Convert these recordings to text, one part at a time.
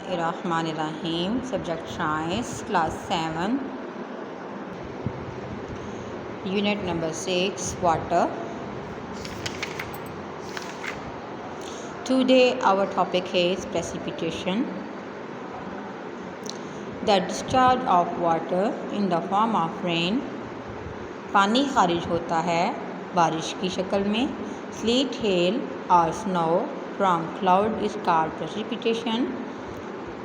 बिस्मिल्लाहिर्रहमानिर्रहीम। Subject science, class 7, unit number 6, water. Today our topic is precipitation. The discharge of water in the form of rain. पानी खारिज होता है बारिश की शक्ल में। स्लीट, हेल और snow from cloud is called precipitation.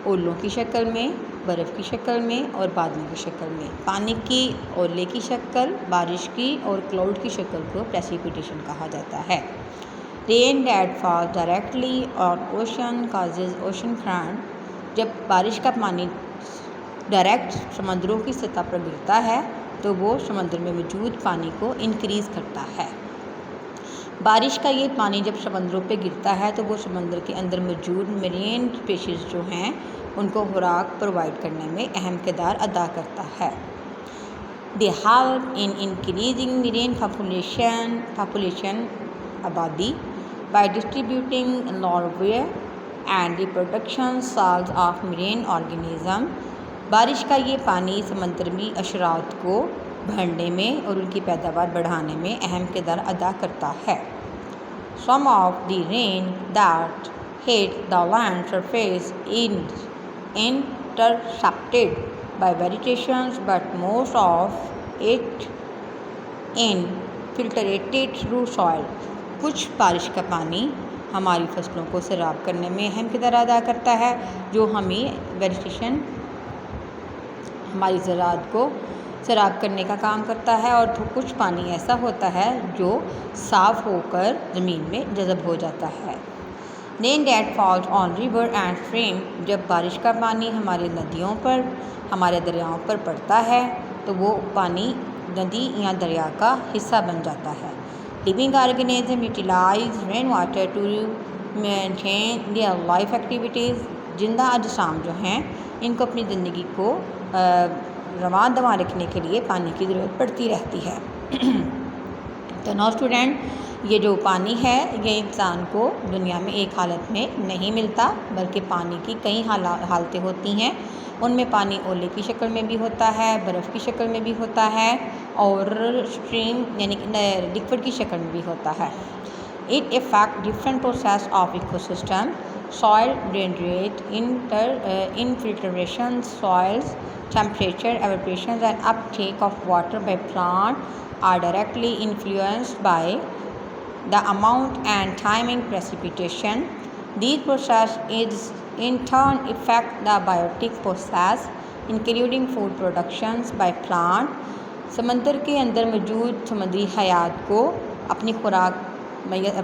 ओलों की शक्ल में, बर्फ़ की शक्ल में और बादलों की शक्ल में। पानी की ओले की शक्ल, बारिश की और क्लाउड की शक्ल को प्रेसिपिटेशन कहा जाता है। Rain that falls directly on ocean causes ocean front. जब बारिश का पानी डायरेक्ट समंदरों की सतह पर गिरता है तो वो समंदर में मौजूद पानी को इंक्रीज़ करता है। बारिश का ये पानी जब समंदरों पे गिरता है तो वो समंदर के अंदर मौजूद मरीन स्पीशीज़ जो हैं उनको खुराक प्रोवाइड करने में अहम किरदार अदा करता है। They help in increasing marine population आबादी by distributing larvae and reproduction cells of marine organism. बारिश का ये पानी समंदरी अशरात को भरने में और उनकी पैदावार बढ़ाने में अहम किरदार अदा करता है। Some of the rain that hit the land surface is intercepted by vegetation, but most of it infiltrated through soil. कुछ बारिश का पानी हमारी फसलों को सैराब करने में अहम किरदार अदा करता है, जो हमें वेजिटेशन हमारी ज़राअत को सैराब करने का काम करता है। और कुछ पानी ऐसा होता है जो साफ़ होकर ज़मीन में जज़ब हो जाता है। Rain that falls on river and stream. जब बारिश का पानी हमारे नदियों पर, हमारे दरियाओं पर पड़ता है तो वो पानी नदी या दरिया का हिस्सा बन जाता है। Living organism utilise rain water to maintain their life activities. जिंदा अजसाम जो हैं इनको अपनी ज़िंदगी को रवां दवा रखने के लिए पानी की ज़रूरत पड़ती रहती है। तो नाउ स्टूडेंट, ये जो पानी है ये इंसान को दुनिया में एक हालत में नहीं मिलता, बल्कि पानी की कई हालतें होती हैं। उनमें पानी ओले की शक्ल में भी होता है, बर्फ़ की शक्ल में भी होता है और स्ट्रीम यानी कि लिक्विड की शक्ल में भी होता है। It effect different process of ecosystem, soil drainage, infiltration, soils, temperature, evaporation and uptake of water by plant are directly influenced by the amount and timing precipitation. These processes in turn affect the biotic process, including food productions by plant. समंदर के अंदर मौजूद समुद्री हयात को अपनी खुराक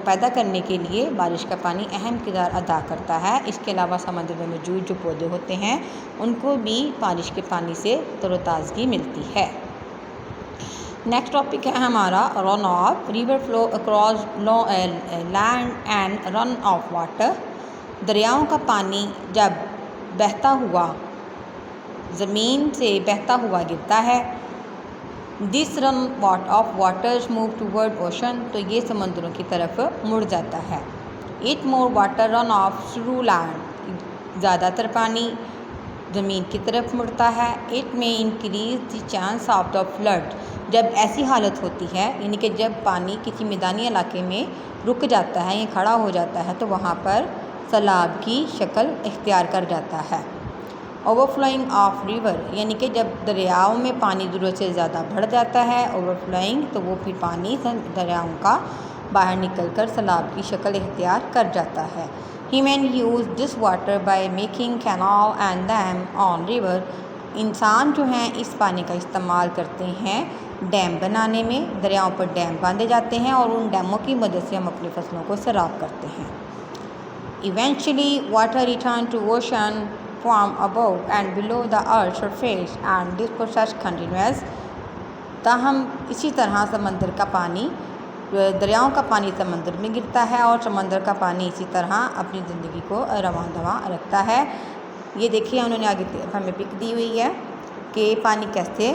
पैदा करने के लिए बारिश का पानी अहम किरदार अदा करता है। इसके अलावा समंदर में मौजूद जो पौधे होते हैं उनको भी बारिश के पानी से तरोताज़गी मिलती है। नेक्स्ट टॉपिक है हमारा run off. River flow across land and run off water. दरियाओं का पानी जब बहता हुआ ज़मीन से बहता हुआ गिरता है, this run of waters move toward ocean, तो ये समंदरों की तरफ मुड़ जाता है। It more water run of through land. ज़्यादातर पानी ज़मीन की तरफ मुड़ता है। इट में increase the chance of the flood. जब ऐसी हालत होती है यानी कि जब पानी किसी मैदानी इलाके में रुक जाता है या खड़ा हो जाता है तो वहाँ पर सैलाब की शक्ल इख्तियार कर जाता है। ओवरफ्लोइंग ऑफ रिवर यानी कि जब दरियाओं में पानी ज़रूरत से ज़्यादा बढ़ जाता है, ओवरफ्लोइंग, तो वो फिर पानी दरियाओं का बाहर निकलकर सैलाब की शक्ल इख्तियार कर जाता है। Human use this water by making canal and dam on river. इंसान जो हैं इस पानी का इस्तेमाल करते हैं डैम बनाने में। दरियाओं पर डैम बांधे जाते हैं और उन डैमों की मदद से हम अपनी फसलों को सैराब करते हैं। Eventually water return to ocean from above and below the earth's surface and this process continues। ताहम इसी तरह समंदर का पानी, दरियाओं का पानी समंदर में गिरता है और समंदर का पानी इसी तरह अपनी ज़िंदगी को रवां दवा रखता है। ये देखिए उन्होंने आगे हमें पिक दी हुई है कि पानी कैसे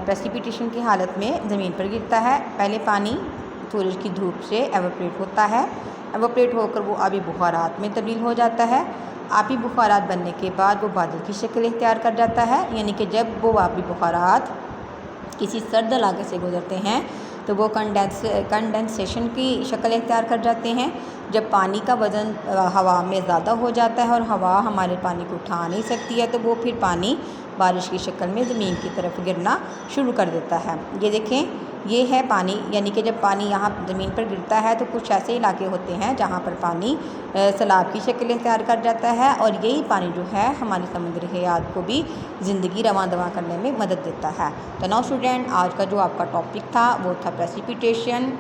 प्रेसिपिटेशन की हालत में ज़मीन पर गिरता है। पहले पानी सूरज की धूप से एवोपरेट होता है, एवोपरेट होकर वो आबी बुखारात में तब्दील हो जाता है आबी बुखारात बनने के बाद वो बादल की शक्ल इख्तियार कर जाता है, यानी कि जब वो आबी बुखारात किसी सर्द इलाके से गुजरते हैं तो वो कंडेंसेशन की शक्ल इख्तियार कर जाते हैं। जब पानी का वज़न हवा में ज़्यादा हो जाता है और हवा हमारे पानी को उठा नहीं सकती है तो वो फिर पानी बारिश की शक्ल में ज़मीन की तरफ गिरना शुरू कर देता है। ये देखें, ये है पानी, यानी कि जब पानी यहाँ ज़मीन पर गिरता है तो कुछ ऐसे इलाके होते हैं जहाँ पर पानी सैलाब की शक्ल इख्तियार कर जाता है और यही पानी जो है हमारी समुद्री हयात को भी ज़िंदगी रवां दवा करने में मदद देता है। तो नाउ स्टूडेंट, आज का जो आपका टॉपिक था वो था प्रेसिपिटेशन।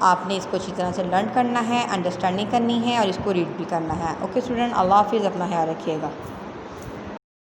आपने इसको अच्छी तरह से लर्न करना है, अंडरस्टैंडिंग करनी है और इसको रीड भी करना है। ओके स्टूडेंट, अल्लाह हाफिज़, अपना ख्याल रखिएगा।